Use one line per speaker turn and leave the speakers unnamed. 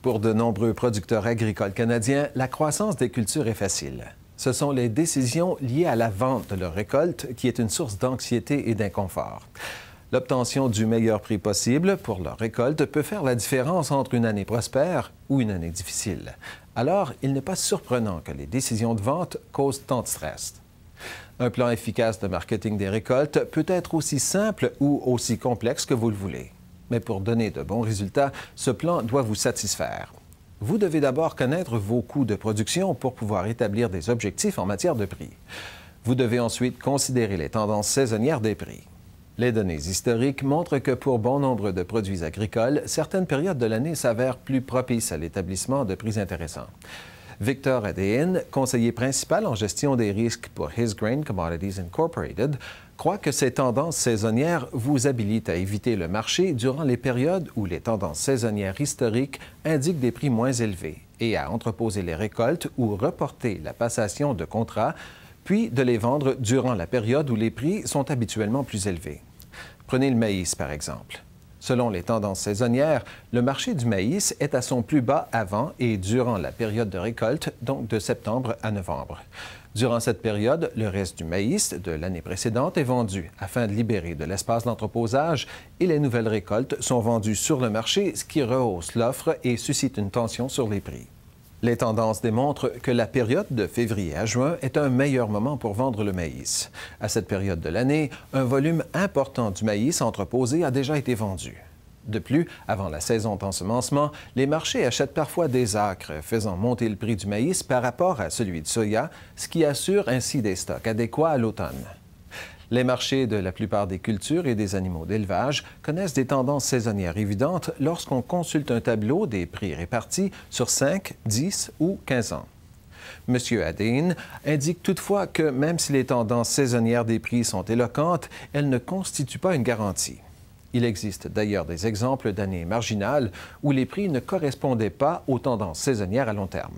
Pour de nombreux producteurs agricoles canadiens, la croissance des cultures est facile. Ce sont les décisions liées à la vente de leur récolte qui est une source d'anxiété et d'inconfort. L'obtention du meilleur prix possible pour leur récolte peut faire la différence entre une année prospère ou une année difficile. Alors, il n'est pas surprenant que les décisions de vente causent tant de stress. Un plan efficace de marketing des récoltes peut être aussi simple ou aussi complexe que vous le voulez. Mais pour donner de bons résultats, ce plan doit vous satisfaire. Vous devez d'abord connaître vos coûts de production pour pouvoir établir des objectifs en matière de prix. Vous devez ensuite considérer les tendances saisonnières des prix. Les données historiques montrent que pour bon nombre de produits agricoles, certaines périodes de l'année s'avèrent plus propices à l'établissement de prix intéressants. Victor Adéen, conseiller principal en gestion des risques pour His Grain Commodities Incorporated, croit que ces tendances saisonnières vous habilitent à éviter le marché durant les périodes où les tendances saisonnières historiques indiquent des prix moins élevés et à entreposer les récoltes ou reporter la passation de contrats, puis de les vendre durant la période où les prix sont habituellement plus élevés. Prenez le maïs, par exemple. Selon les tendances saisonnières, le marché du maïs est à son plus bas avant et durant la période de récolte, donc de septembre à novembre. Durant cette période, le reste du maïs de l'année précédente est vendu afin de libérer de l'espace d'entreposage et les nouvelles récoltes sont vendues sur le marché, ce qui rehausse l'offre et suscite une tension sur les prix. Les tendances démontrent que la période de février à juin est un meilleur moment pour vendre le maïs. À cette période de l'année, un volume important du maïs entreposé a déjà été vendu. De plus, avant la saison d'ensemencement, les marchés achètent parfois des acres, faisant monter le prix du maïs par rapport à celui de soya, ce qui assure ainsi des stocks adéquats à l'automne. Les marchés de la plupart des cultures et des animaux d'élevage connaissent des tendances saisonnières évidentes lorsqu'on consulte un tableau des prix répartis sur 5, 10 ou 15 ans. M. Adéen indique toutefois que même si les tendances saisonnières des prix sont éloquentes, elles ne constituent pas une garantie. Il existe d'ailleurs des exemples d'années marginales où les prix ne correspondaient pas aux tendances saisonnières à long terme.